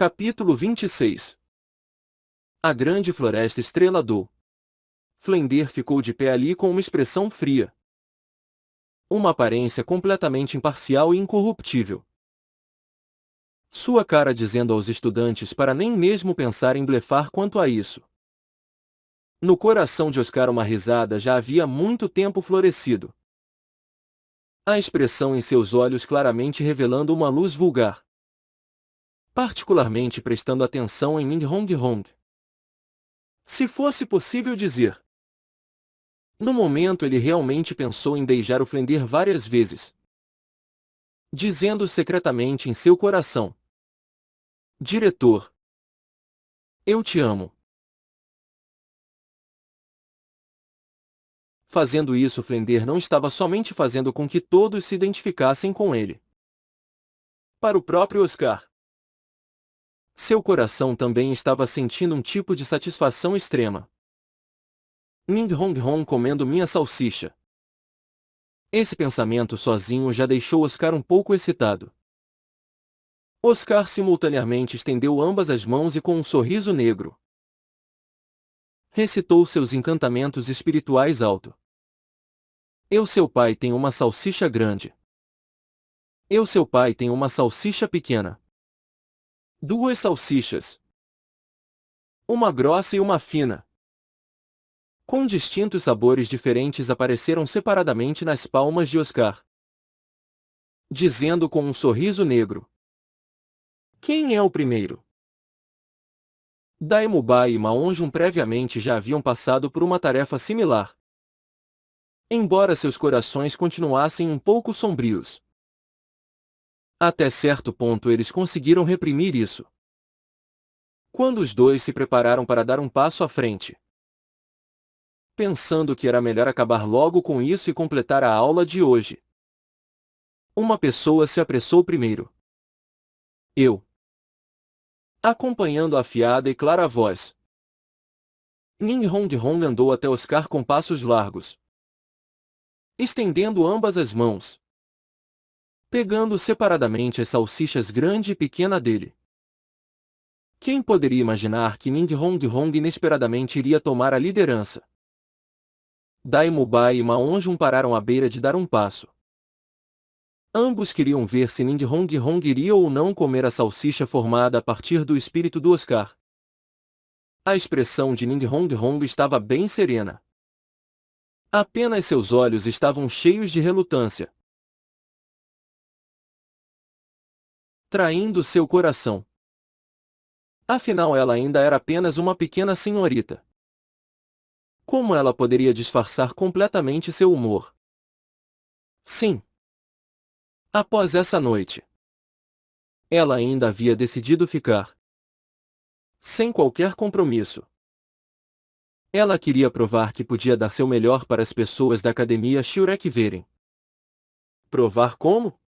Capítulo 26. A grande floresta estrela do Flender ficou de pé ali com uma expressão fria. Uma aparência completamente imparcial e incorruptível. Sua cara dizendo aos estudantes para nem mesmo pensar em blefar quanto a isso. No coração de Oscar uma risada já havia muito tempo florescido. A expressão em seus olhos claramente revelando uma luz vulgar. Particularmente prestando atenção em Min Hong Hong. Se fosse possível dizer. No momento ele realmente pensou em beijar o Flender várias vezes. Dizendo secretamente em seu coração. Diretor. Eu te amo. Fazendo isso, Flender não estava somente fazendo com que todos se identificassem com ele. Para o próprio Oscar. Seu coração também estava sentindo um tipo de satisfação extrema. Min Hong Hong comendo minha salsicha. Esse pensamento sozinho já deixou Oscar um pouco excitado. Oscar simultaneamente estendeu ambas as mãos e com um sorriso negro recitou seus encantamentos espirituais alto. Eu, seu pai, tenho uma salsicha grande. Eu, seu pai, tenho uma salsicha pequena. Duas salsichas. Uma grossa e uma fina. Com distintos sabores diferentes apareceram separadamente nas palmas de Oscar. Dizendo com um sorriso negro. Quem é o primeiro? Daemubai e Maonjun previamente já haviam passado por uma tarefa similar. Embora seus corações continuassem um pouco sombrios. Até certo ponto eles conseguiram reprimir isso. Quando os dois se prepararam para dar um passo à frente. Pensando que era melhor acabar logo com isso e completar a aula de hoje. Uma pessoa se apressou primeiro. Eu. Acompanhando a afiada e clara voz. Min Hong Hong andou até Oscar com passos largos. Estendendo ambas as mãos. Pegando separadamente as salsichas grande e pequena dele. Quem poderia imaginar que Min Hong Hong inesperadamente iria tomar a liderança? Daemubai e Maonjun pararam à beira de dar um passo. Ambos queriam ver se Min Hong Hong iria ou não comer a salsicha formada a partir do espírito do Oscar. A expressão de Min Hong Hong estava bem serena. Apenas seus olhos estavam cheios de relutância. Traindo seu coração. Afinal ela ainda era apenas uma pequena senhorita. Como ela poderia disfarçar completamente seu humor? Sim. Após essa noite, ela ainda havia decidido ficar. Sem qualquer compromisso. Ela queria provar que podia dar seu melhor para as pessoas da academia Shurek verem. Provar como?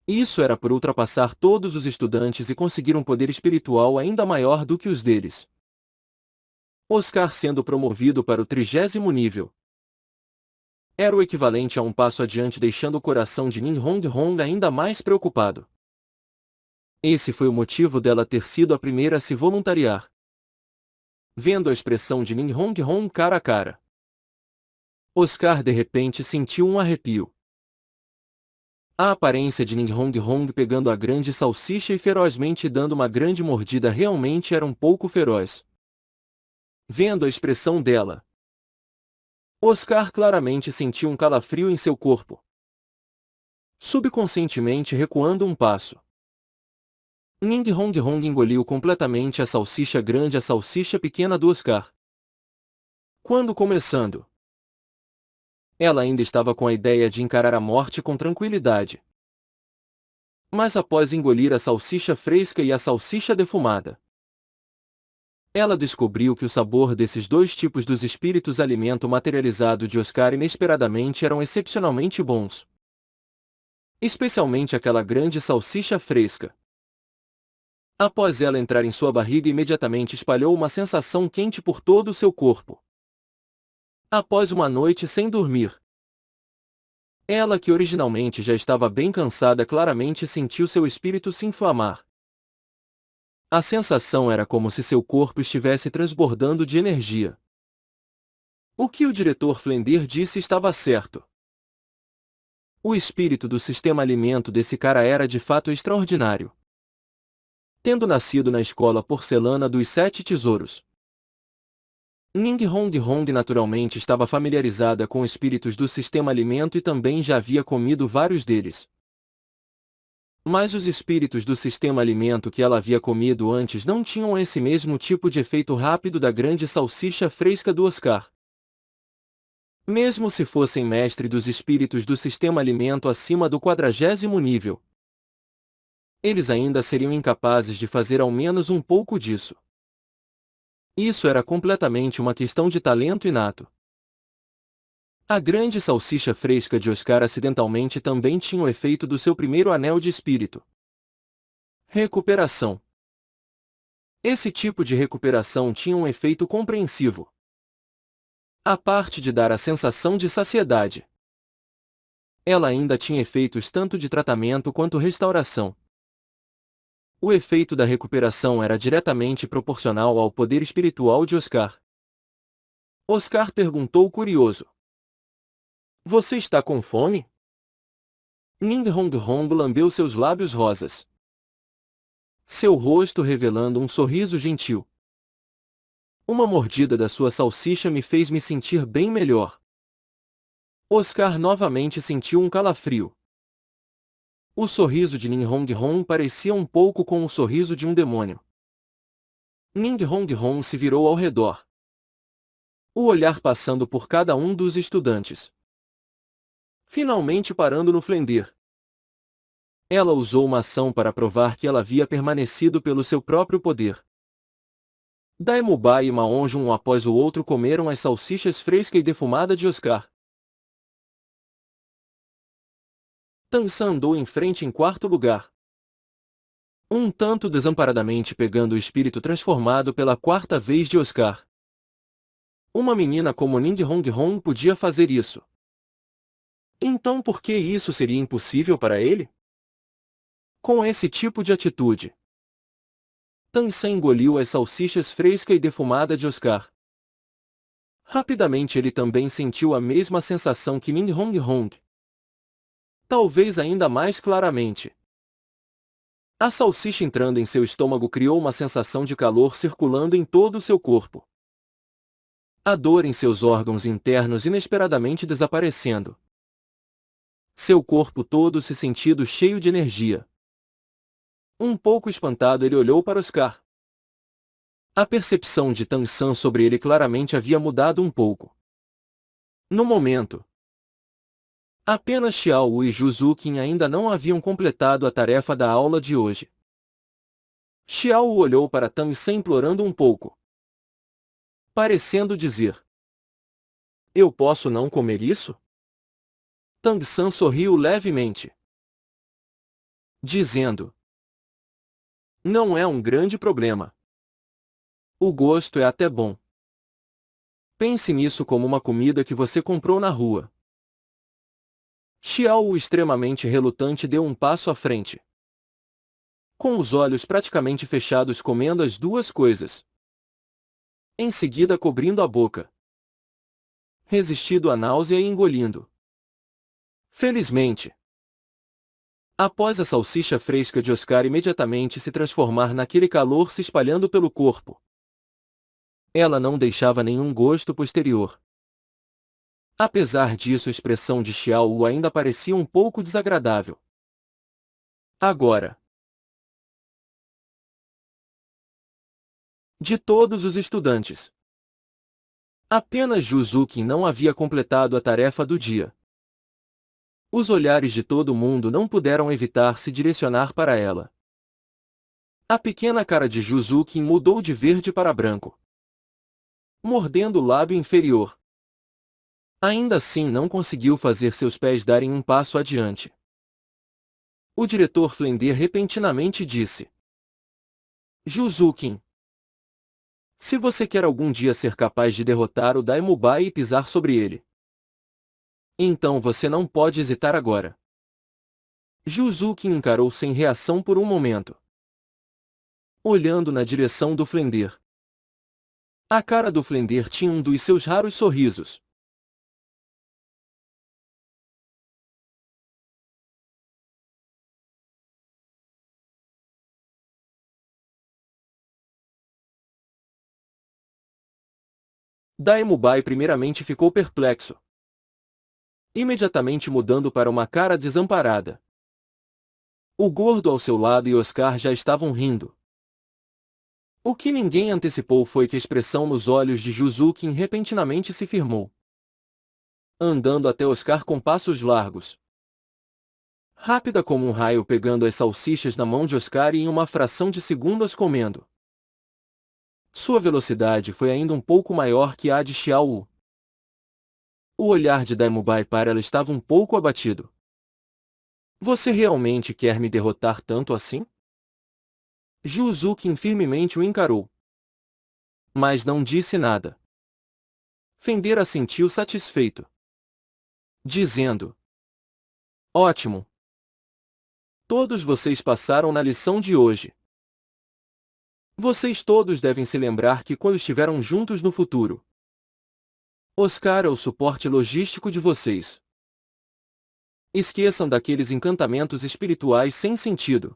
Isso era por ultrapassar todos os estudantes e conseguir um poder espiritual ainda maior do que os deles. Oscar sendo promovido para o 30º nível. Era o equivalente a um passo adiante, deixando o coração de Min Hong Hong ainda mais preocupado. Esse foi o motivo dela ter sido a primeira a se voluntariar. Vendo a expressão de Min Hong Hong cara a cara, Oscar de repente sentiu um arrepio. A aparência de Min Hong Hong pegando a grande salsicha e ferozmente dando uma grande mordida realmente era um pouco feroz. Vendo a expressão dela, Oscar claramente sentiu um calafrio em seu corpo. Subconscientemente recuando um passo. Min Hong Hong engoliu completamente a salsicha grande e a salsicha pequena do Oscar. Quando começando, ela ainda estava com a ideia de encarar a morte com tranquilidade. Mas após engolir a salsicha fresca e a salsicha defumada, ela descobriu que o sabor desses dois tipos dos espíritos alimento materializado de Oscar inesperadamente eram excepcionalmente bons. Especialmente aquela grande salsicha fresca. Após ela entrar em sua barriga, imediatamente espalhou uma sensação quente por todo o seu corpo. Após uma noite sem dormir, ela que originalmente já estava bem cansada claramente sentiu seu espírito se inflamar. A sensação era como se seu corpo estivesse transbordando de energia. O que o diretor Flender disse estava certo. O espírito do sistema alimento desse cara era de fato extraordinário. Tendo nascido na escola porcelana dos 7 tesouros, Ning Hong Hong naturalmente estava familiarizada com espíritos do sistema alimento e também já havia comido vários deles. Mas os espíritos do sistema alimento que ela havia comido antes não tinham esse mesmo tipo de efeito rápido da grande salsicha fresca do Oscar. Mesmo se fossem mestre dos espíritos do sistema alimento acima do 40º nível, eles ainda seriam incapazes de fazer ao menos um pouco disso. Isso era completamente uma questão de talento inato. A grande salsicha fresca de Oscar acidentalmente também tinha o efeito do seu primeiro anel de espírito. Recuperação. Esse tipo de recuperação tinha um efeito compreensivo. A parte de dar a sensação de saciedade, ela ainda tinha efeitos tanto de tratamento quanto restauração. O efeito da recuperação era diretamente proporcional ao poder espiritual de Oscar. Oscar perguntou curioso: "Você está com fome?" Ning Hong Hong lambeu seus lábios rosas, seu rosto revelando um sorriso gentil. Uma mordida da sua salsicha me fez me sentir bem melhor. Oscar novamente sentiu um calafrio. O sorriso de Ning Hong Hong parecia um pouco com o sorriso de um demônio. Ning Hong Hong se virou ao redor, o olhar passando por cada um dos estudantes, finalmente parando no Flender. Ela usou uma ação para provar que ela havia permanecido pelo seu próprio poder. Daemubai e Maonjo um após o outro comeram as salsichas fresca e defumada de Oscar. Tansan andou em frente em quarto lugar, um tanto desamparadamente pegando o espírito transformado pela 4ª vez de Oscar. Uma menina como Ning Hong Hong podia fazer isso. Então por que isso seria impossível para ele? Com esse tipo de atitude, Tansan engoliu as salsichas fresca e defumada de Oscar. Rapidamente ele também sentiu a mesma sensação que Ning Hong Hong. Talvez ainda mais claramente. A salsicha entrando em seu estômago criou uma sensação de calor circulando em todo o seu corpo. A dor em seus órgãos internos inesperadamente desaparecendo. Seu corpo todo se sentindo cheio de energia. Um pouco espantado ele olhou para Oscar. A percepção de Tansan sobre ele claramente havia mudado um pouco. No momento, apenas Xiao Wu e Juzukin ainda não haviam completado a tarefa da aula de hoje. Xiao Wu olhou para Tansan implorando um pouco, parecendo dizer: "Eu posso não comer isso?" Tansan sorriu levemente, dizendo: "Não é um grande problema. O gosto é até bom. Pense nisso como uma comida que você comprou na rua." Xiao Wu, extremamente relutante, deu um passo à frente, com os olhos praticamente fechados comendo as duas coisas. Em seguida cobrindo a boca, resistindo à náusea e engolindo. Felizmente, após a salsicha fresca de Oscar imediatamente se transformar naquele calor se espalhando pelo corpo, ela não deixava nenhum gosto posterior. Apesar disso, a expressão de Xiao Wu ainda parecia um pouco desagradável. Agora, de todos os estudantes, apenas Juzukin não havia completado a tarefa do dia. Os olhares de todo mundo não puderam evitar se direcionar para ela. A pequena cara de Juzukin mudou de verde para branco, mordendo o lábio inferior. Ainda assim não conseguiu fazer seus pés darem um passo adiante. O diretor Flender repentinamente disse: "Juzukin, se você quer algum dia ser capaz de derrotar o Daemubai e pisar sobre ele, então você não pode hesitar agora." Juzukin encarou sem reação por um momento. olhando na direção do Flender. A cara do Flender tinha um dos seus raros sorrisos. Daemubai primeiramente ficou perplexo, imediatamente mudando para uma cara desamparada. O gordo ao seu lado e Oscar já estavam rindo. O que ninguém antecipou foi que a expressão nos olhos de Juzukin repentinamente se firmou, andando até Oscar com passos largos, rápida como um raio, pegando as salsichas na mão de Oscar e em uma fração de segundo as comendo. Sua velocidade foi ainda um pouco maior que a de Xiao Wu. O olhar de Daemubai para ela estava um pouco abatido. Você realmente quer me derrotar tanto assim? Juzukin firmemente o encarou, mas não disse nada. Fender assentiu satisfeito, dizendo: ótimo. Todos vocês passaram na lição de hoje. Vocês todos devem se lembrar que quando estiveram juntos no futuro, Oscar é o suporte logístico de vocês. Esqueçam daqueles encantamentos espirituais sem sentido.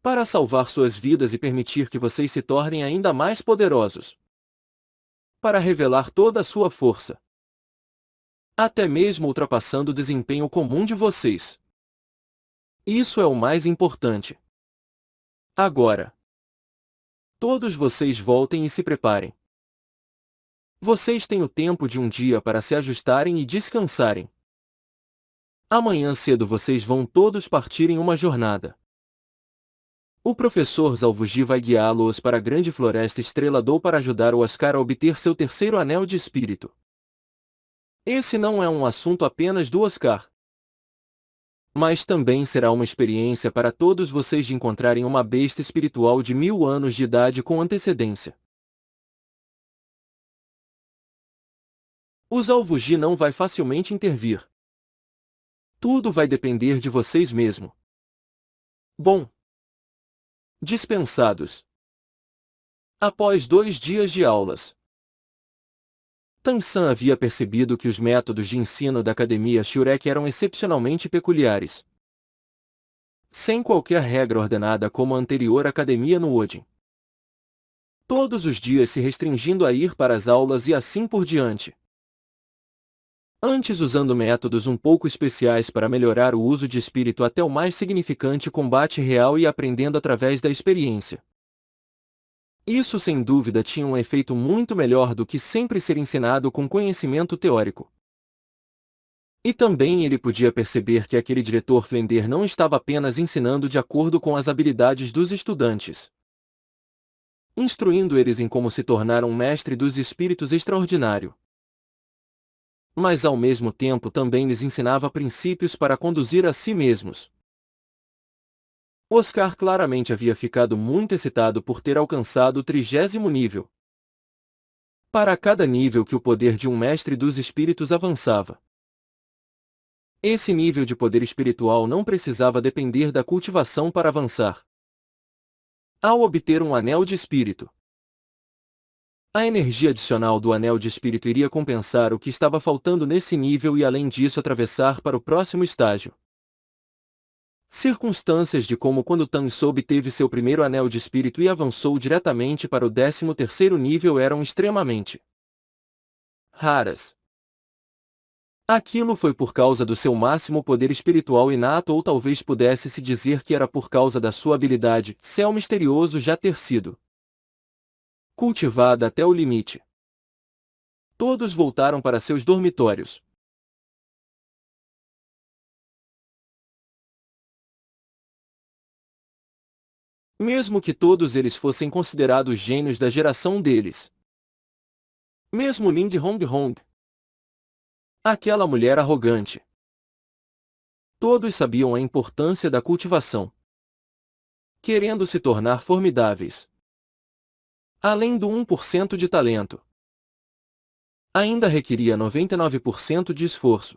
Para salvar suas vidas e permitir que vocês se tornem ainda mais poderosos. Para revelar toda a sua força. Até mesmo ultrapassando o desempenho comum de vocês. Isso é o mais importante. Agora, todos vocês voltem e se preparem. Vocês têm o tempo de um dia para se ajustarem e descansarem. Amanhã cedo vocês vão todos partir em uma jornada. O professor Zalvuji vai guiá-los para a grande floresta Estrela-Dou para ajudar o Oscar a obter seu terceiro anel de espírito. Esse não é um assunto apenas do Oscar, mas também será uma experiência para todos vocês de encontrarem uma besta espiritual de 1000 anos de idade com antecedência. O Zalvuji não vai facilmente intervir. Tudo vai depender de vocês mesmo. Bom. Dispensados. Após 2 dias de aulas, Tan-san havia percebido que os métodos de ensino da Academia Shurek eram excepcionalmente peculiares. Sem qualquer regra ordenada como a anterior academia no Odin. Todos os dias se restringindo a ir para as aulas e assim por diante. Antes usando métodos um pouco especiais para melhorar o uso de espírito até o mais significante combate real e aprendendo através da experiência. Isso sem dúvida tinha um efeito muito melhor do que sempre ser ensinado com conhecimento teórico. E também ele podia perceber que aquele diretor Flender não estava apenas ensinando de acordo com as habilidades dos estudantes, instruindo eles em como se tornar um mestre dos espíritos extraordinário, mas ao mesmo tempo também lhes ensinava princípios para conduzir a si mesmos. Oscar claramente havia ficado muito excitado por ter alcançado o 30º nível. Para cada nível que o poder de um mestre dos espíritos avançava, esse nível de poder espiritual não precisava depender da cultivação para avançar. Ao obter um anel de espírito, a energia adicional do anel de espírito iria compensar o que estava faltando nesse nível e além disso atravessar para o próximo estágio. Circunstâncias de como quando Tan-so obteve seu primeiro anel de espírito e avançou diretamente para o 13º nível eram extremamente raras. Aquilo foi por causa do seu máximo poder espiritual inato ou talvez pudesse-se dizer que era por causa da sua habilidade, céu misterioso já ter sido cultivada até o limite. Todos voltaram para seus dormitórios. Mesmo que todos eles fossem considerados gênios da geração deles. Mesmo Lin de Hong Hong. Aquela mulher arrogante. Todos sabiam a importância da cultivação, querendo se tornar formidáveis. Além do 1% de talento, ainda requeria 99% de esforço.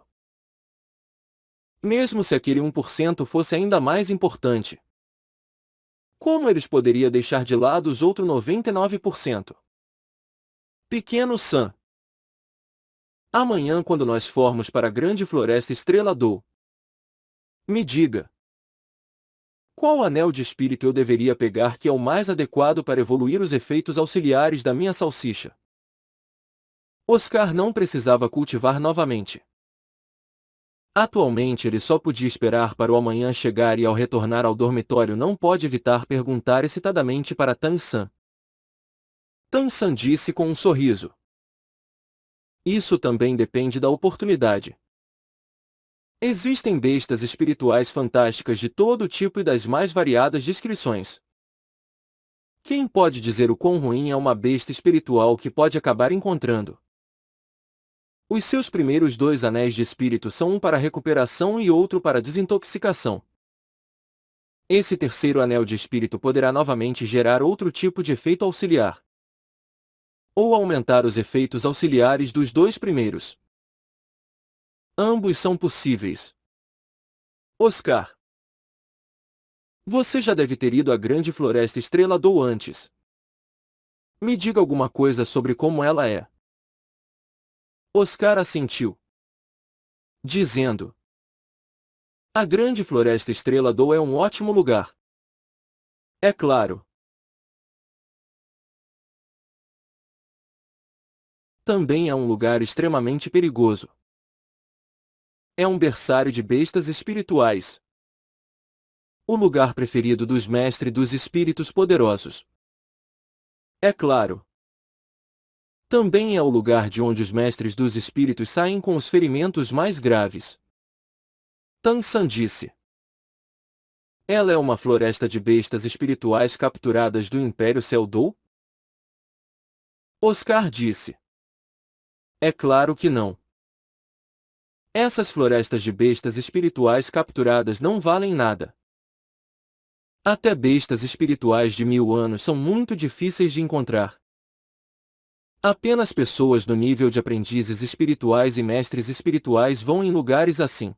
Mesmo se aquele 1% fosse ainda mais importante. Como eles poderiam deixar de lado os outros 99%? Pequeno Sam. Amanhã, quando nós formos para a grande floresta Estrela d'Or, me diga, qual anel de espírito eu deveria pegar que é o mais adequado para evoluir os efeitos auxiliares da minha salsicha? Oscar não precisava cultivar novamente. Atualmente ele só podia esperar para o amanhã chegar e ao retornar ao dormitório não pode evitar perguntar excitadamente para Tan-san. Tan-san disse com um sorriso. Isso também depende da oportunidade. Existem bestas espirituais fantásticas de todo tipo e das mais variadas descrições. Quem pode dizer o quão ruim é uma besta espiritual que pode acabar encontrando? Os seus primeiros 2 anéis de espírito são um para recuperação e outro para desintoxicação. Esse terceiro anel de espírito poderá novamente gerar outro tipo de efeito auxiliar, ou aumentar os efeitos auxiliares dos 2 primeiros. Ambos são possíveis. Oscar, você já deve ter ido à grande floresta Estrela d'Or antes. Me diga alguma coisa sobre como ela é. Oscar assentiu, dizendo: a grande floresta Estrela d'Or é um ótimo lugar. É claro. Também é um lugar extremamente perigoso. É um berçário de bestas espirituais. O lugar preferido dos mestres dos espíritos poderosos. É claro. Também é o lugar de onde os mestres dos espíritos saem com os ferimentos mais graves. Tan-san disse. Ela é uma floresta de bestas espirituais capturadas do Império Seldou? Oscar disse. É claro que não. Essas florestas de bestas espirituais capturadas não valem nada. Até bestas espirituais de 1000 anos são muito difíceis de encontrar. Apenas pessoas do nível de aprendizes espirituais e mestres espirituais vão em lugares assim.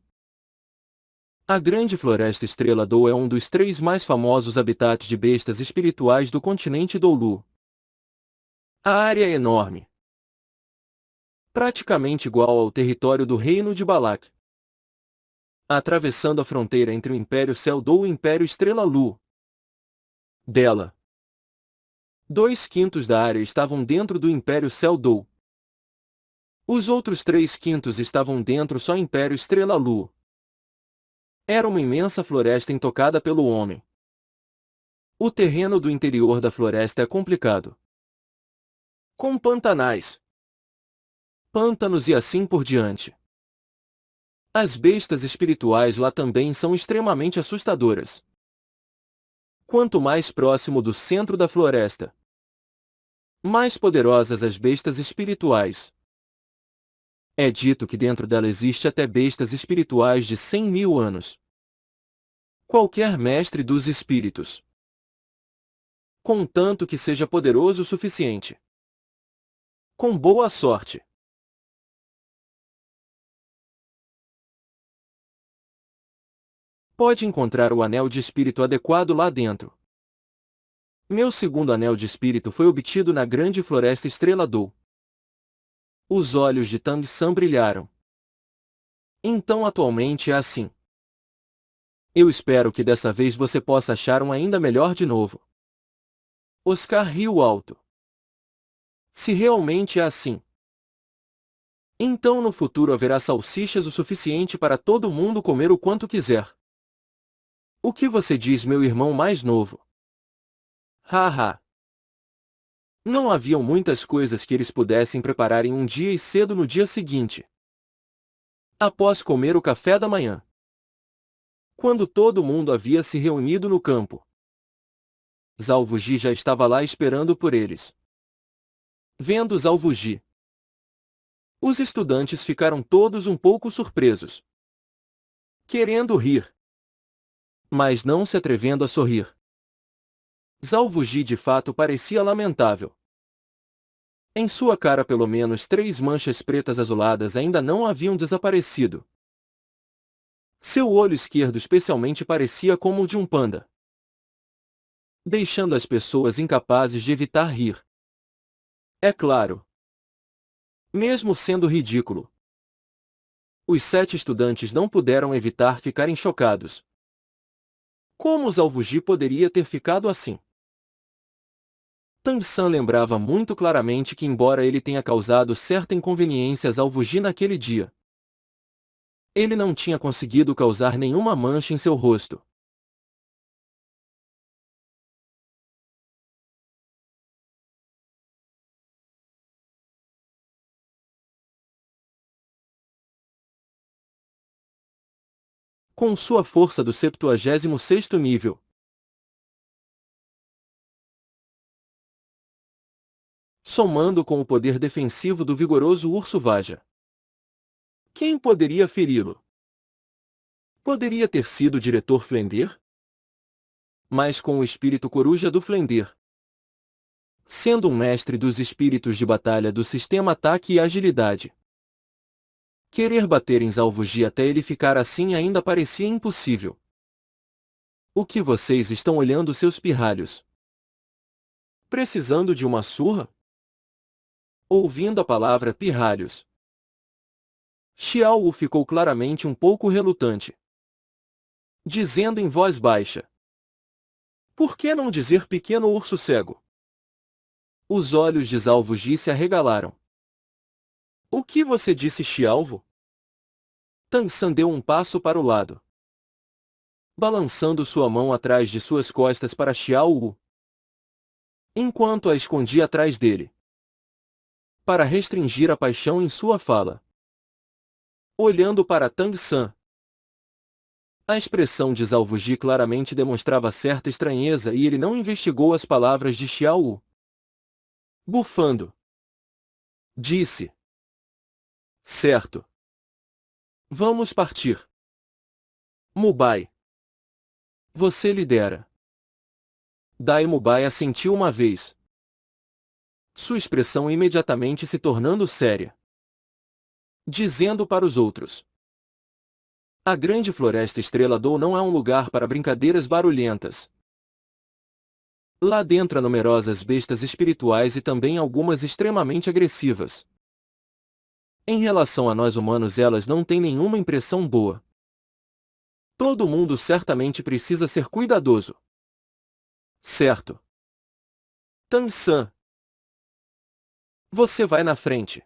A grande floresta Estrela d'Or é um dos 3 mais famosos habitats de bestas espirituais do continente Doulu. A área é enorme, praticamente igual ao território do Reino de Balak, atravessando a fronteira entre o Império Seldou e o Império Estrela Lu. Dela, 2/5 da área estavam dentro do Império Seldou. Os outros 3/5 estavam dentro só Império Estrela Lu. Era uma imensa floresta intocada pelo homem. O terreno do interior da floresta é complicado, com pantanais, pântanos e assim por diante. As bestas espirituais lá também são extremamente assustadoras. Quanto mais próximo do centro da floresta, mais poderosas as bestas espirituais. É dito que dentro dela existe até bestas espirituais de 100.000 anos. Qualquer mestre dos espíritos, contanto que seja poderoso o suficiente, com boa sorte, pode encontrar o anel de espírito adequado lá dentro. Meu segundo anel de espírito foi obtido na grande floresta Estrela d'Or. Os olhos de Tang-san brilharam. Então atualmente é assim. Eu espero que dessa vez você possa achar um ainda melhor de novo. Oscar riu alto. Se realmente é assim, então no futuro haverá salsichas o suficiente para todo mundo comer o quanto quiser. O que você diz, meu irmão mais novo? Haha. Não haviam muitas coisas que eles pudessem preparar em um dia e cedo no dia seguinte, após comer o café da manhã. Quando todo mundo havia se reunido no campo, Zalvuji já estava lá esperando por eles. Vendo Zalvuji, os estudantes ficaram todos um pouco surpresos, querendo rir, mas não se atrevendo a sorrir. Zalvuji de fato parecia lamentável. Em sua cara pelo menos 3 manchas pretas azuladas ainda não haviam desaparecido. Seu olho esquerdo especialmente parecia como o de um panda. deixando as pessoas incapazes de evitar rir. É claro. Mesmo sendo ridículo, os 7 estudantes não puderam evitar ficarem chocados. Como Zalvuji poderia ter ficado assim? Tang San lembrava muito claramente que, embora ele tenha causado certa inconveniência a Zalvuji naquele dia, ele não tinha conseguido causar nenhuma mancha em seu rosto. Com sua força do 76º nível, somando com o poder defensivo do vigoroso urso Vaja, quem poderia feri-lo? Poderia ter sido o diretor Flender? Mas com o espírito coruja do Flender, sendo um mestre dos espíritos de batalha do sistema ataque e agilidade, querer bater em Zalvuji até ele ficar assim ainda parecia impossível. O que vocês estão olhando, seus pirralhos? Precisando de uma surra? Ouvindo a palavra pirralhos, Xiao Wu ficou claramente um pouco relutante, dizendo em voz baixa: por que não dizer pequeno urso cego? Os olhos de Zalvuji se arregalaram. O que você disse, Xiao? Tang San deu um passo para o lado, balançando sua mão atrás de suas costas para Xiao Wu, enquanto a escondia atrás dele, para restringir a paixão em sua fala. Olhando para Tang San, a expressão de Zalvuji claramente demonstrava certa estranheza e ele não investigou as palavras de Xiao Wu. Bufando, disse: certo. Vamos partir. Mubai. Você lidera. Dai Mubai assentiu uma vez, sua expressão imediatamente se tornando séria, dizendo para os outros: a grande floresta Estrela Dou não é um lugar para brincadeiras barulhentas. Lá dentro há numerosas bestas espirituais e também algumas extremamente agressivas. Em relação a nós humanos, elas não têm nenhuma impressão boa. Todo mundo certamente precisa ser cuidadoso. Certo. Tang San, você vai na frente.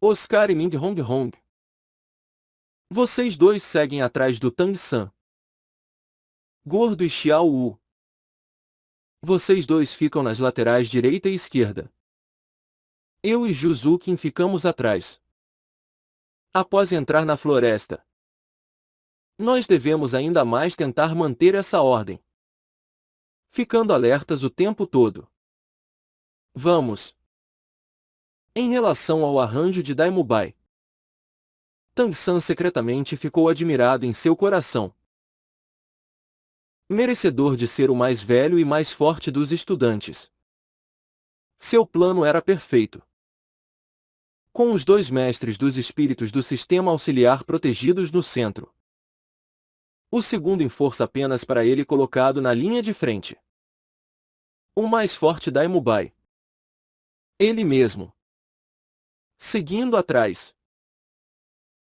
Oscar e Ming Hong Hong, vocês dois seguem atrás do Tang San. Gordo e Xiao Wu, vocês dois ficam nas laterais direita e esquerda. Eu e Juzukin ficamos atrás. Após entrar na floresta, nós devemos ainda mais tentar manter essa ordem, ficando alertas o tempo todo. Vamos. Em relação ao arranjo de Dai Mubai, Tang San secretamente ficou admirado em seu coração. Merecedor de ser o mais velho e mais forte dos estudantes, seu plano era perfeito. Com os 2 mestres dos espíritos do sistema auxiliar protegidos no centro, o segundo em força apenas para ele colocado na linha de frente, o mais forte Dai Mubai, ele mesmo, seguindo atrás.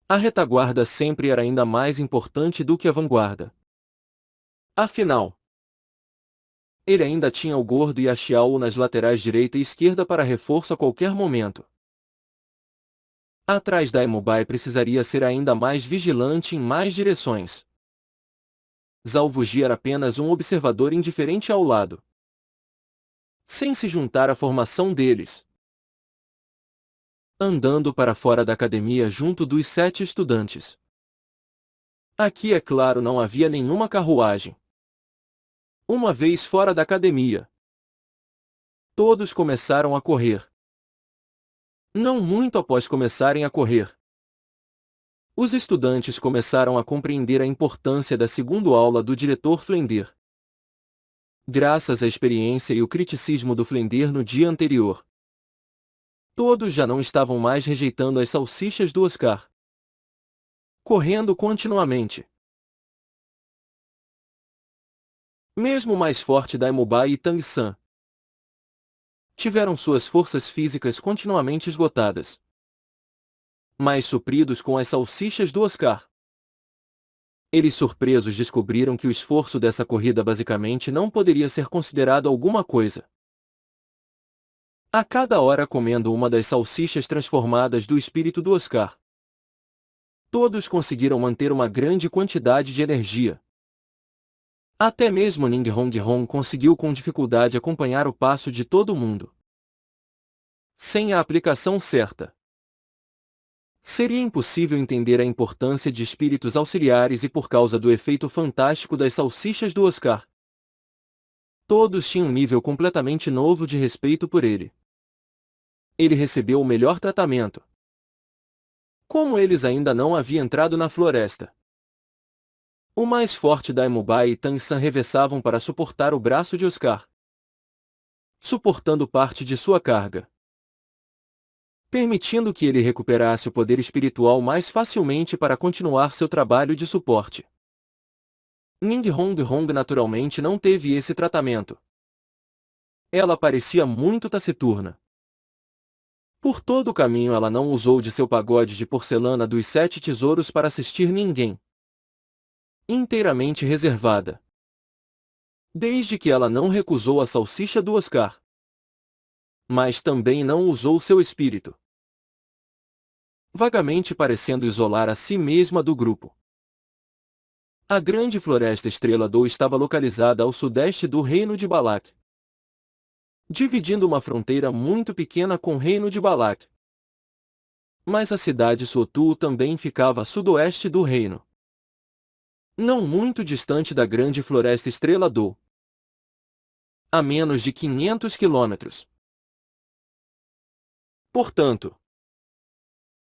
A retaguarda sempre era ainda mais importante do que a vanguarda. Afinal, ele ainda tinha o Gordo e a Xiao nas laterais direita e esquerda para reforço a qualquer momento. Atrás da Mubai precisaria ser ainda mais vigilante em mais direções. Zalvuji era apenas um observador indiferente ao lado, sem se juntar à formação deles. Andando para fora da academia junto dos 7 estudantes. Aqui, é claro, não havia nenhuma carruagem. Uma vez fora da academia, todos começaram a correr. Não muito após começarem a correr, os estudantes começaram a compreender a importância da segunda aula do diretor Flender. Graças à experiência e o criticismo do Flender no dia anterior, todos já não estavam mais rejeitando as salsichas do Oscar, correndo continuamente. Mesmo o mais forte Daimubai e Tang San tiveram suas forças físicas continuamente esgotadas, mas supridos com as salsichas do Oscar. Eles surpresos descobriram que o esforço dessa corrida basicamente não poderia ser considerado alguma coisa. A cada hora comendo uma das salsichas transformadas do espírito do Oscar, todos conseguiram manter uma grande quantidade de energia. Até mesmo Ning Hong Hong conseguiu com dificuldade acompanhar o passo de todo mundo. Sem a aplicação certa, seria impossível entender a importância de espíritos auxiliares e por causa do efeito fantástico das salsichas do Oscar. Todos tinham um nível completamente novo de respeito por ele. Ele recebeu o melhor tratamento. Como eles ainda não haviam entrado na floresta, o mais forte Daimubai e Tang San revessavam para suportar o braço de Oscar, suportando parte de sua carga, permitindo que ele recuperasse o poder espiritual mais facilmente para continuar seu trabalho de suporte. Ning Hong Hong naturalmente não teve esse tratamento. Ela parecia muito taciturna. Por todo o caminho ela não usou de seu pagode de porcelana dos 7 tesouros para assistir ninguém. Inteiramente reservada. Desde que ela não recusou a salsicha do Oscar, mas também não usou seu espírito, vagamente parecendo isolar a si mesma do grupo. A grande floresta Estrela Do estava localizada ao sudeste do reino de Balak, dividindo uma fronteira muito pequena com o reino de Balak. Mas a cidade Sotu também ficava a sudoeste do reino, não muito distante da grande floresta Estrela Do, a menos de 500 quilômetros. Portanto,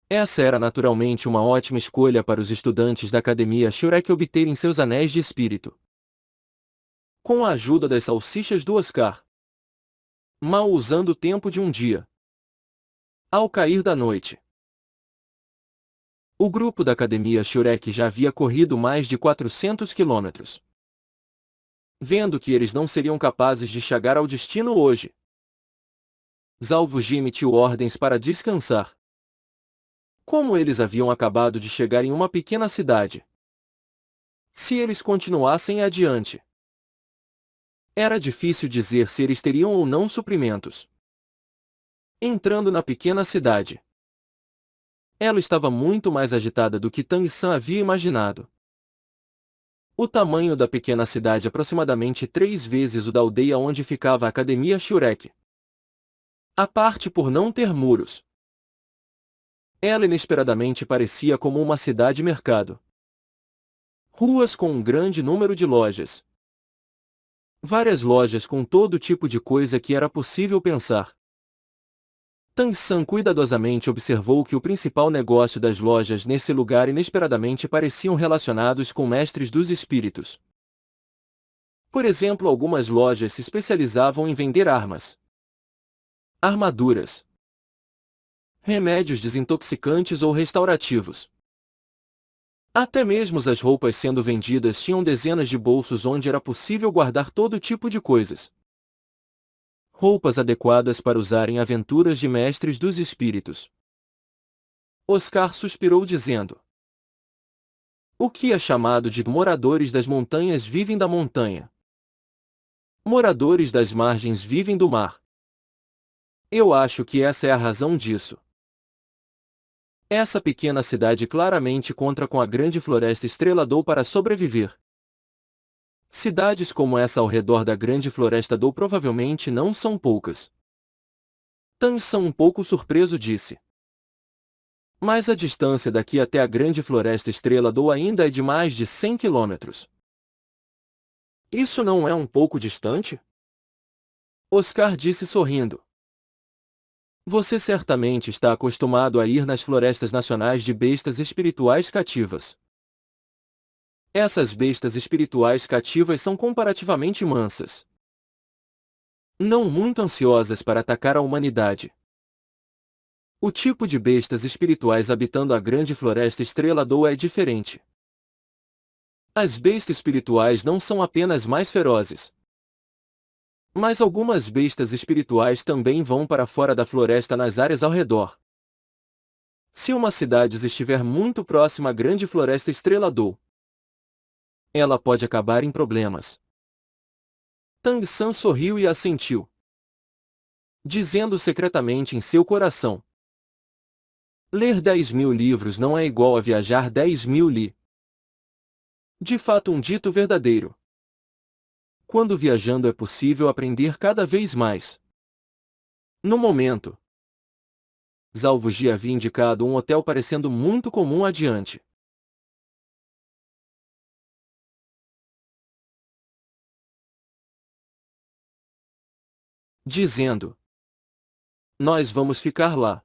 essa era naturalmente uma ótima escolha para os estudantes da Academia Shurek obterem seus anéis de espírito. Com a ajuda das salsichas do Oscar, mal usando o tempo de um dia. Ao cair da noite, o grupo da Academia Shurek já havia corrido mais de 400 quilômetros. Vendo que eles não seriam capazes de chegar ao destino hoje, Zalvuji emitiu ordens para descansar. Como eles haviam acabado de chegar em uma pequena cidade, se eles continuassem adiante, era difícil dizer se eles teriam ou não suprimentos. Entrando na pequena cidade, ela estava muito mais agitada do que Tang San havia imaginado. O tamanho da pequena cidade aproximadamente 3 vezes o da aldeia onde ficava a Academia Shurek. A parte por não ter muros, ela inesperadamente parecia como uma cidade-mercado. Ruas com um grande número de lojas. Várias lojas com todo tipo de coisa que era possível pensar. Tang San cuidadosamente observou que o principal negócio das lojas nesse lugar inesperadamente pareciam relacionados com mestres dos espíritos. Por exemplo, algumas lojas se especializavam em vender armas, armaduras, remédios desintoxicantes ou restaurativos. Até mesmo as roupas sendo vendidas tinham dezenas de bolsos onde era possível guardar todo tipo de coisas. Roupas adequadas para usar em aventuras de mestres dos espíritos. Oscar suspirou dizendo: o que é chamado de moradores das montanhas vivem da montanha. Moradores das margens vivem do mar. Eu acho que essa é a razão disso. Essa pequena cidade claramente conta com a grande floresta Estrela Do para sobreviver. Cidades como essa ao redor da grande floresta Do provavelmente não são poucas. Tang San um pouco surpreso disse: mas a distância daqui até a grande floresta Estrela Do ainda é de mais de 100 quilômetros. Isso não é um pouco distante? Oscar disse sorrindo. Você certamente está acostumado a ir nas florestas nacionais de bestas espirituais cativas. Essas bestas espirituais cativas são comparativamente mansas, não muito ansiosas para atacar a humanidade. O tipo de bestas espirituais habitando a grande floresta Estrela Do é diferente. As bestas espirituais não são apenas mais ferozes. Mas algumas bestas espirituais também vão para fora da floresta nas áreas ao redor. Se uma cidade estiver muito próxima à grande floresta Estrela-Dou, ela pode acabar em problemas. Tang San sorriu e assentiu, dizendo secretamente em seu coração: ler 10.000 livros não é igual a viajar 10.000 li. De fato, um dito verdadeiro. Quando viajando é possível aprender cada vez mais. No momento, Zalvuji havia indicado um hotel parecendo muito comum adiante. Dizendo: nós vamos ficar lá.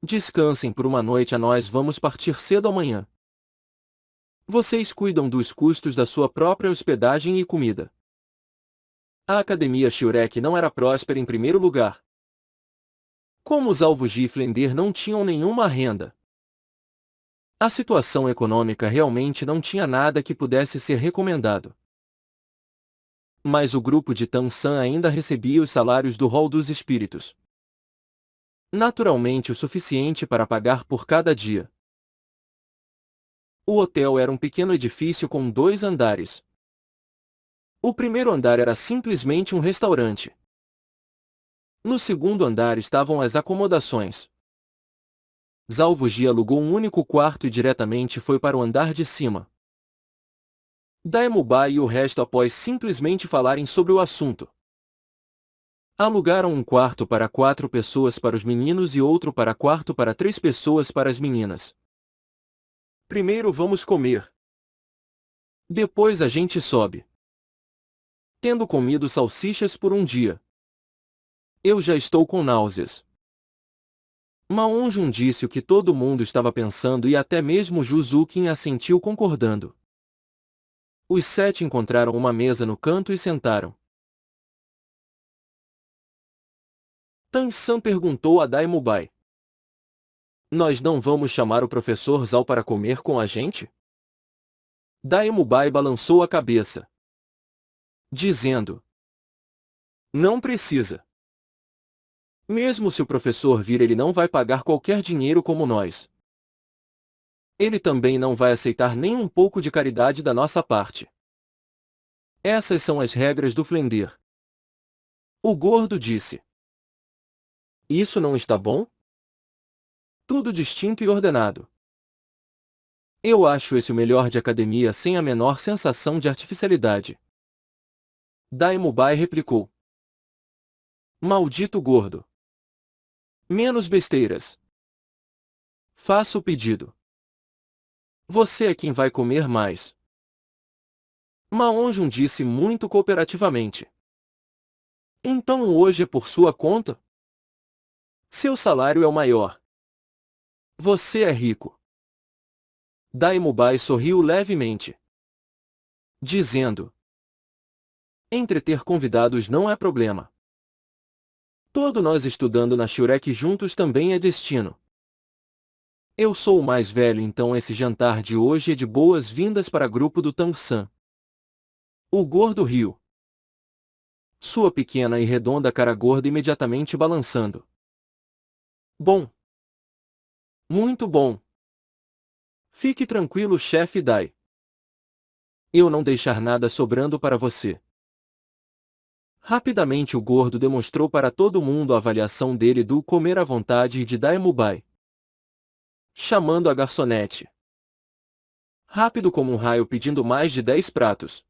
Descansem por uma noite, nós vamos partir cedo amanhã. Vocês cuidam dos custos da sua própria hospedagem e comida. A Academia Shurek não era próspera em primeiro lugar. Como os Zalvuji e Flender não tinham nenhuma renda, a situação econômica realmente não tinha nada que pudesse ser recomendado. Mas o grupo de Tang San ainda recebia os salários do Hall dos Espíritos. Naturalmente o suficiente para pagar por cada dia. O hotel era um pequeno edifício com 2 andares. O primeiro andar era simplesmente um restaurante. No segundo andar estavam as acomodações. Zalvuji alugou um único quarto e diretamente foi para o andar de cima. Daemubai e o resto, após simplesmente falarem sobre o assunto, alugaram um quarto para 4 pessoas para os meninos e outro quarto para 3 pessoas para as meninas. Primeiro vamos comer. Depois a gente sobe. Tendo comido salsichas por um dia, eu já estou com náuseas. Mao Jun disse o que todo mundo estava pensando e até mesmo Zhu Zuqin assentiu concordando. Os 7 encontraram uma mesa no canto e sentaram. Tang San perguntou a Daemubai: nós não vamos chamar o professor Zhao para comer com a gente? Daemubai balançou a cabeça, dizendo: não precisa. Mesmo se o professor vir, ele não vai pagar qualquer dinheiro como nós. Ele também não vai aceitar nem um pouco de caridade da nossa parte. Essas são as regras do Flender. O gordo disse: isso não está bom? Tudo distinto e ordenado. Eu acho esse o melhor de academia, sem a menor sensação de artificialidade. Daemubai replicou: maldito gordo. Menos besteiras. Faça o pedido. Você é quem vai comer mais. Mao Jun disse muito cooperativamente: então hoje é por sua conta? Seu salário é o maior. Você é rico. Daemubai sorriu levemente, dizendo: entreter convidados não é problema. Todo nós estudando na Shurek juntos também é destino. Eu sou o mais velho, então esse jantar de hoje é de boas-vindas para o grupo do Tang San. O gordo riu. Sua pequena e redonda cara gorda imediatamente balançando. Bom. Muito bom. Fique tranquilo, chefe Dai. Eu não deixar nada sobrando para você. Rapidamente o gordo demonstrou para todo mundo a avaliação dele do comer à vontade e de Daemubai, chamando a garçonete. Rápido como um raio, pedindo mais de 10 pratos.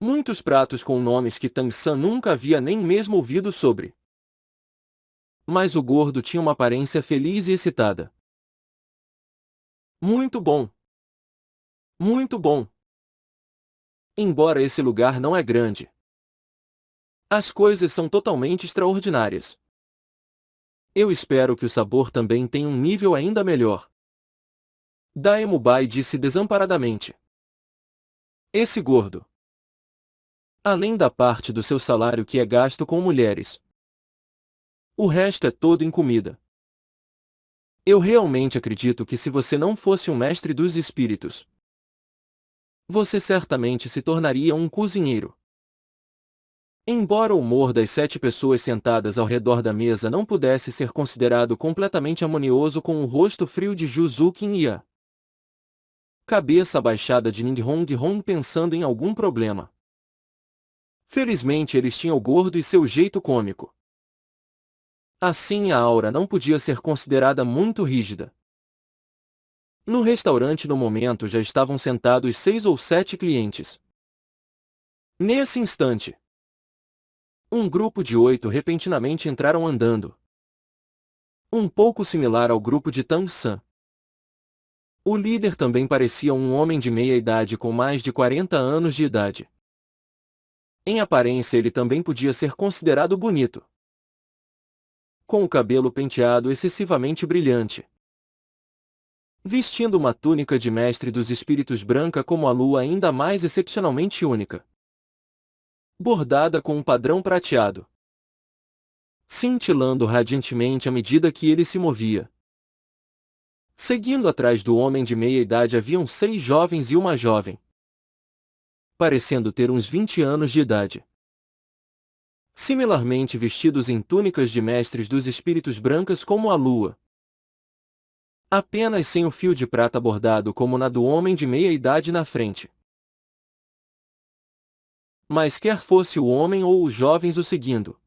Muitos pratos com nomes que Tang San nunca havia nem mesmo ouvido sobre. Mas o gordo tinha uma aparência feliz e excitada. Muito bom. Muito bom. Embora esse lugar não é grande, as coisas são totalmente extraordinárias. Eu espero que o sabor também tenha um nível ainda melhor. Daemubai disse desamparadamente. Esse gordo, além da parte do seu salário que é gasto com mulheres, o resto é todo em comida. Eu realmente acredito que se você não fosse um mestre dos espíritos, Você certamente se tornaria um cozinheiro. Embora o humor das 7 pessoas sentadas ao redor da mesa não pudesse ser considerado completamente harmonioso com o rosto frio de Ju Zukin e a cabeça abaixada de Ning Hong pensando em algum problema. Felizmente eles tinham o gordo e seu jeito cômico. Assim a aura não podia ser considerada muito rígida. No restaurante no momento já estavam sentados 6 ou 7 clientes. Nesse instante, um grupo de 8 repentinamente entraram andando. Um pouco similar ao grupo de Tang San. O líder também parecia um homem de meia idade com mais de 40 anos de idade. Em aparência ele também podia ser considerado bonito. Com o cabelo penteado excessivamente brilhante. Vestindo uma túnica de mestre dos espíritos branca como a lua ainda mais excepcionalmente única. Bordada com um padrão prateado. Cintilando radiantemente à medida que ele se movia. Seguindo atrás do homem de meia idade haviam 6 jovens e uma jovem. Parecendo ter uns 20 anos de idade. Similarmente vestidos em túnicas de mestres dos espíritos brancas como a lua. Apenas sem o fio de prata bordado como na do homem de meia idade na frente. Mas quer fosse o homem ou os jovens o seguindo.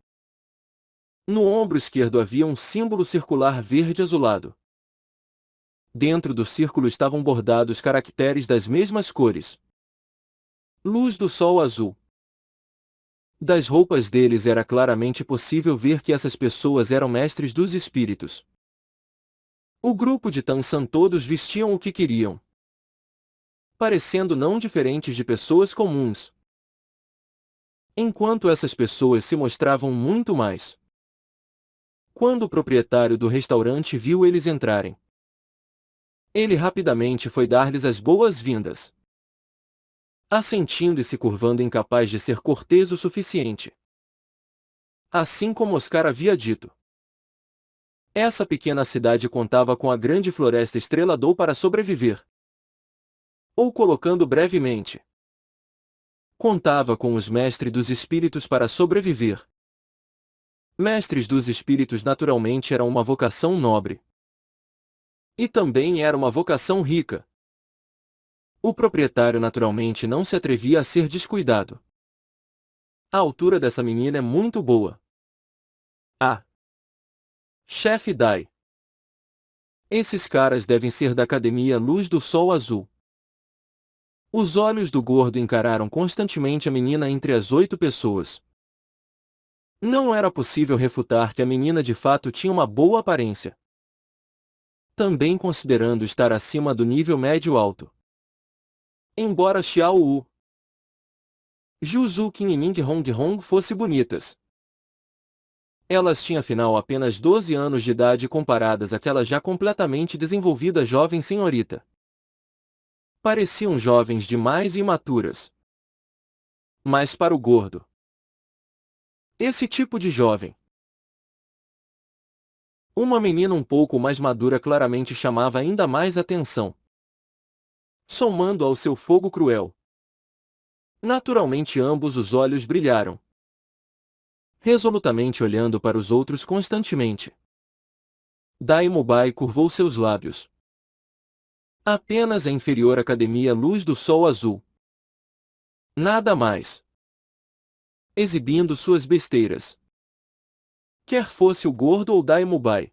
No ombro esquerdo havia um símbolo circular verde azulado. Dentro do círculo estavam bordados caracteres das mesmas cores. Luz do sol azul. Das roupas deles era claramente possível ver que essas pessoas eram mestres dos espíritos. O grupo de Tansan todos vestiam o que queriam. Parecendo não diferentes de pessoas comuns. Enquanto essas pessoas se mostravam muito mais. Quando o proprietário do restaurante viu eles entrarem, ele rapidamente foi dar-lhes as boas-vindas. Assentindo e se curvando incapaz de ser cortês o suficiente. Assim como Oscar havia dito. Essa pequena cidade contava com a grande floresta Estrela-Dou para sobreviver. Ou colocando brevemente. Contava com os mestres dos espíritos para sobreviver. Mestres dos espíritos naturalmente eram uma vocação nobre. E também era uma vocação rica. O proprietário naturalmente não se atrevia a ser descuidado. A altura dessa menina é muito boa. Ah! Chefe Dai. Esses caras devem ser da Academia Luz do Sol Azul. Os olhos do gordo encararam constantemente a menina entre as 8 pessoas. Não era possível refutar que a menina de fato tinha uma boa aparência. Também considerando estar acima do nível médio-alto. Embora Xiao Wu, Ju Zuqin e Ning Hong fossem bonitas. Elas tinham afinal apenas 12 anos de idade comparadas àquela já completamente desenvolvida jovem senhorita. Pareciam jovens demais e imaturas. Mas para o gordo, esse tipo de jovem, uma menina um pouco mais madura claramente chamava ainda mais atenção. Somando ao seu fogo cruel. Naturalmente ambos os olhos brilharam. Resolutamente olhando para os outros constantemente. Dai-Mubai curvou seus lábios. Apenas a inferior Academia Luz do Sol Azul. Nada mais. Exibindo suas besteiras. Quer fosse o gordo ou Dai-Mubai.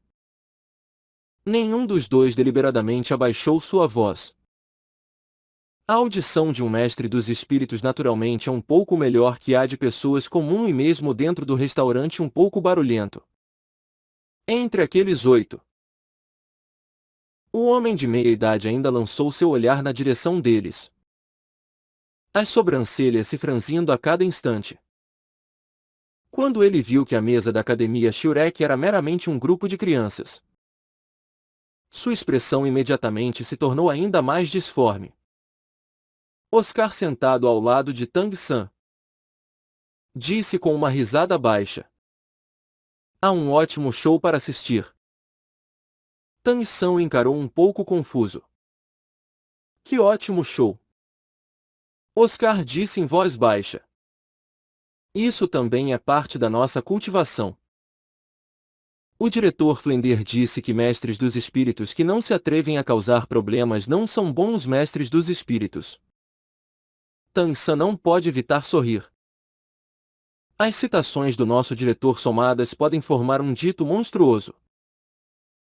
Nenhum dos dois deliberadamente abaixou sua voz. A audição de um mestre dos espíritos naturalmente é um pouco melhor que a de pessoas comuns e mesmo dentro do restaurante um pouco barulhento. Entre aqueles 8. O homem de meia idade ainda lançou seu olhar na direção deles. As sobrancelhas se franzindo a cada instante. Quando ele viu que a mesa da Academia Shurek era meramente um grupo de crianças. Sua expressão imediatamente se tornou ainda mais disforme. Oscar sentado ao lado de Tang San. Disse com uma risada baixa. Há um ótimo show para assistir. Tang San encarou um pouco confuso. Que ótimo show! Oscar disse em voz baixa. Isso também é parte da nossa cultivação. O diretor Flender disse que mestres dos espíritos que não se atrevem a causar problemas não são bons mestres dos espíritos. Tan-san não pode evitar sorrir. As citações do nosso diretor somadas podem formar um dito monstruoso.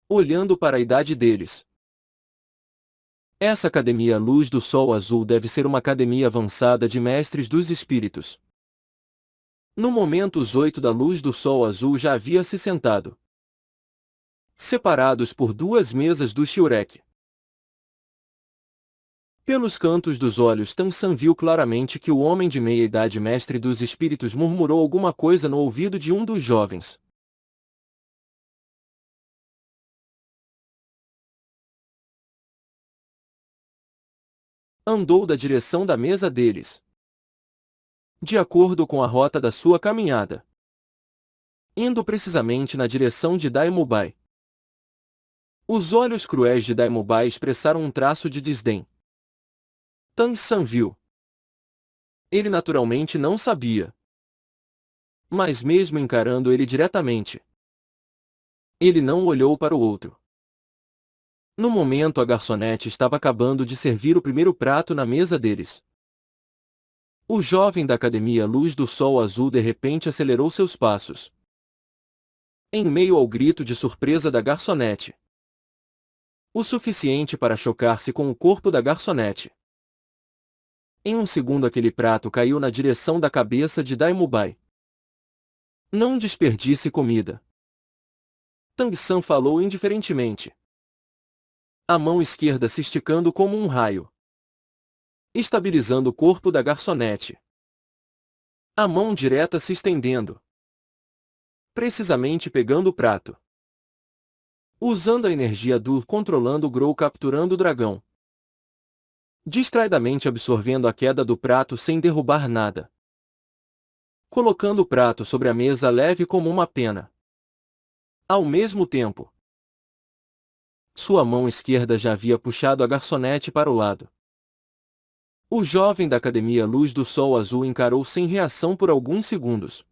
Olhando para a idade deles. Essa Academia Luz do Sol Azul deve ser uma academia avançada de mestres dos espíritos. No momento os 8 da Luz do Sol Azul já havia se sentado. Separados por 2 mesas do Shiurek. Pelos cantos dos olhos Tan-san viu claramente que o homem de meia-idade mestre dos espíritos murmurou alguma coisa no ouvido de um dos jovens. Andou da direção da mesa deles. De acordo com a rota da sua caminhada. Indo precisamente na direção de Daimubai. Os olhos cruéis de Daimubai expressaram um traço de desdém. Tan-san viu. Ele naturalmente não sabia. Mas mesmo encarando ele diretamente, ele não olhou para o outro. No momento a garçonete estava acabando de servir o primeiro prato na mesa deles. O jovem da Academia Luz do Sol Azul de repente acelerou seus passos. Em meio ao grito de surpresa da garçonete. O suficiente para chocar-se com o corpo da garçonete. Em um segundo aquele prato caiu na direção da cabeça de Daimubai. Não desperdice comida. Tang-san falou indiferentemente. A mão esquerda se esticando como um raio. Estabilizando o corpo da garçonete. A mão direta se estendendo. Precisamente pegando o prato. Usando a energia do controlando o Grow capturando o dragão. Distraidamente absorvendo a queda do prato sem derrubar nada. Colocando o prato sobre a mesa leve como uma pena. Ao mesmo tempo, sua mão esquerda já havia puxado a garçonete para o lado. O jovem da Academia Luz do Sol Azul encarou sem reação por alguns segundos.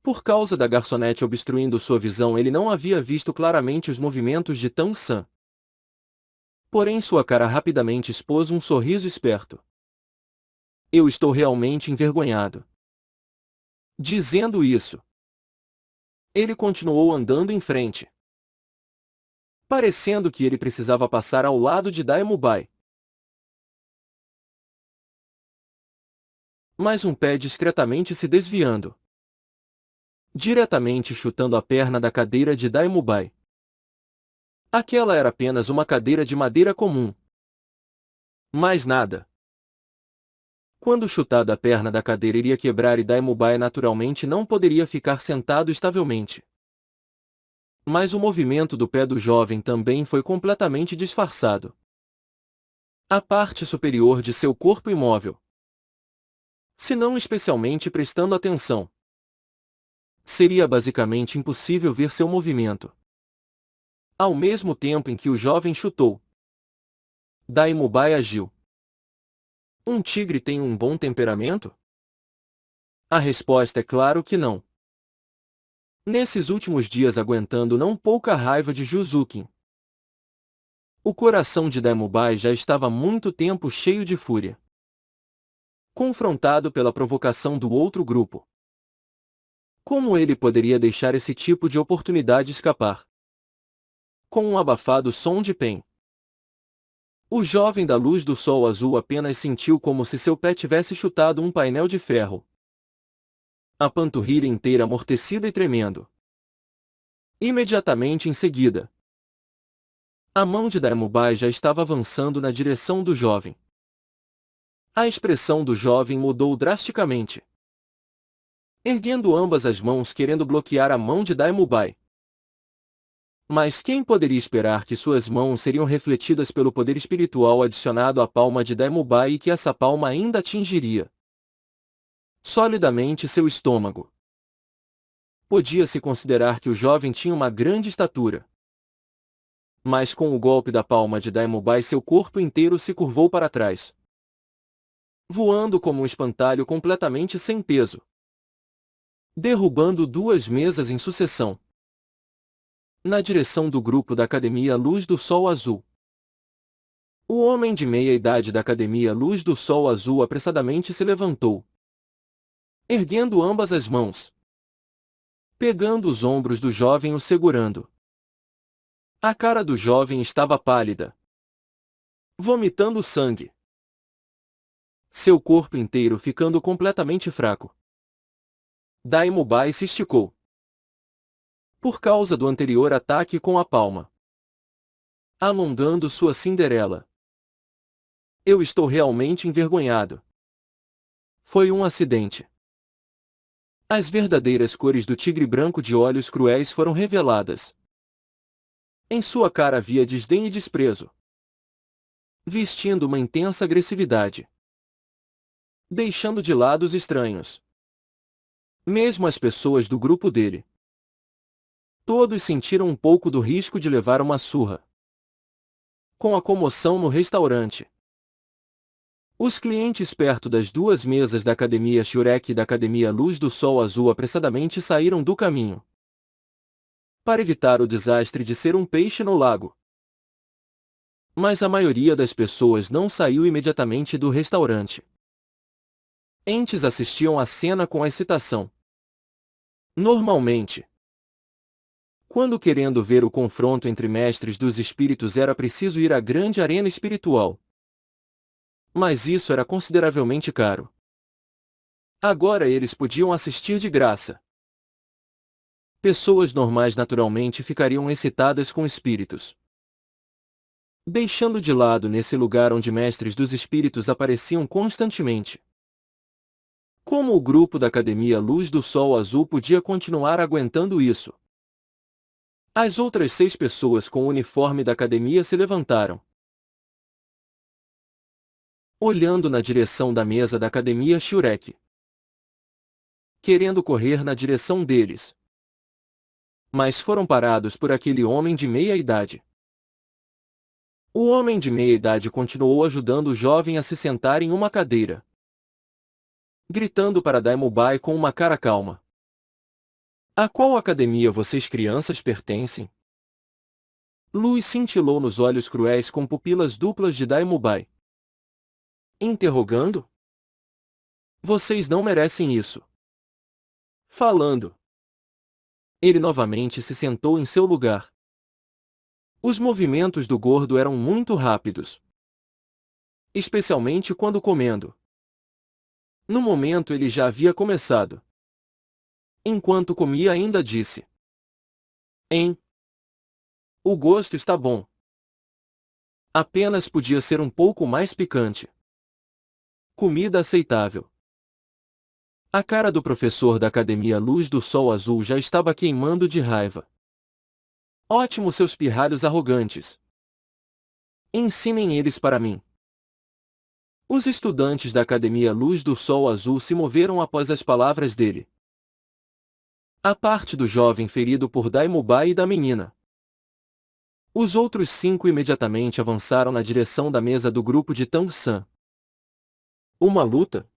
Por causa da garçonete obstruindo sua visão, ele não havia visto claramente os movimentos de Tan-san. Porém sua cara rapidamente expôs um sorriso esperto. Eu estou realmente envergonhado. Dizendo isso, ele continuou andando em frente. Parecendo que ele precisava passar ao lado de Daimubai. Mas um pé discretamente se desviando. Diretamente chutando a perna da cadeira de Daimubai. Aquela era apenas uma cadeira de madeira comum. Mais nada. Quando chutada a perna da cadeira iria quebrar e Daimubai naturalmente não poderia ficar sentado estavelmente. Mas o movimento do pé do jovem também foi completamente disfarçado. A parte superior de seu corpo imóvel. Se não especialmente prestando atenção. Seria basicamente impossível ver seu movimento. Ao mesmo tempo em que o jovem chutou, Daimubai agiu. Um tigre tem um bom temperamento? A resposta é claro que não. Nesses últimos dias aguentando não pouca raiva de Juzukin. O coração de Daimubai já estava há muito tempo cheio de fúria. Confrontado pela provocação do outro grupo. Como ele poderia deixar esse tipo de oportunidade escapar? Com um abafado som de pen. O jovem da Luz do Sol Azul apenas sentiu como se seu pé tivesse chutado um painel de ferro. A panturrilha inteira amortecida e tremendo. Imediatamente em seguida, a mão de Daimubai já estava avançando na direção do jovem. A expressão do jovem mudou drasticamente. Erguendo ambas as mãos querendo bloquear a mão de Daimubai. Mas quem poderia esperar que suas mãos seriam refletidas pelo poder espiritual adicionado à palma de Daimubai e que essa palma ainda atingiria solidamente seu estômago? Podia-se considerar que o jovem tinha uma grande estatura. Mas com o golpe da palma de Daimubai seu corpo inteiro se curvou para trás. voando como um espantalho completamente sem peso, derrubando duas mesas em sucessão, na direção do grupo da Academia Luz do Sol Azul. O homem de meia-idade da Academia Luz do Sol Azul apressadamente se levantou, erguendo ambas as mãos, pegando os ombros do jovem e o segurando. A cara do jovem estava pálida, vomitando sangue, seu corpo inteiro ficando completamente fraco. Daimubai se esticou, por causa do anterior ataque com a palma, alongando sua Cinderela. Eu estou realmente envergonhado. Foi um acidente. As verdadeiras cores do tigre branco de olhos cruéis foram reveladas. Em sua cara havia desdém e desprezo, vestindo uma intensa agressividade, deixando de lado os estranhos, mesmo as pessoas do grupo dele. Todos sentiram um pouco do risco de levar uma surra. Com a comoção no restaurante, os clientes perto das duas mesas da Academia Shurek e da Academia Luz do Sol Azul apressadamente saíram do caminho, para evitar o desastre de ser um peixe no lago. Mas a maioria das pessoas não saiu imediatamente do restaurante. Entes assistiam à cena com excitação. Normalmente, quando querendo ver o confronto entre mestres dos espíritos era preciso ir à grande arena espiritual. Mas isso era consideravelmente caro. Agora eles podiam assistir de graça. Pessoas normais naturalmente ficariam excitadas com espíritos, deixando de lado nesse lugar onde mestres dos espíritos apareciam constantemente. Como o grupo da Academia Luz do Sol Azul podia continuar aguentando isso? As outras 6 pessoas com o uniforme da academia se levantaram, olhando na direção da mesa da Academia Shurek, querendo correr na direção deles. Mas foram parados por aquele homem de meia-idade. O homem de meia-idade continuou ajudando o jovem a se sentar em uma cadeira, gritando para Daimubai com uma cara calma: "A qual academia vocês crianças pertencem?" Luz cintilou nos olhos cruéis com pupilas duplas de Daimubai, interrogando: "Vocês não merecem isso." Falando, ele novamente se sentou em seu lugar. Os movimentos do gordo eram muito rápidos, especialmente quando comendo. No momento ele já havia começado. Enquanto comia ainda disse: "Hein? O gosto está bom. Apenas podia ser um pouco mais picante. Comida aceitável." A cara do professor da Academia Luz do Sol Azul já estava queimando de raiva. "Ótimo, seus pirralhos arrogantes. Ensinem eles para mim." Os estudantes da Academia Luz do Sol Azul se moveram após as palavras dele. A parte do jovem ferido por Daimubai e da menina. Os outros 5 imediatamente avançaram na direção da mesa do grupo de Tang-san. "Uma luta?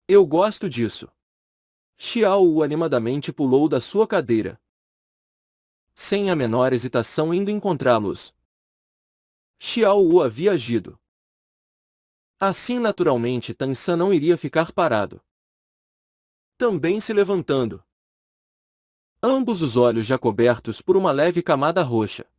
Eu gosto disso." Xiao Wu animadamente pulou da sua cadeira, sem a menor hesitação indo encontrá-los. Xiao Wu havia agido assim naturalmente. Tang-san não iria ficar parado, também se levantando, ambos os olhos já cobertos por uma leve camada roxa.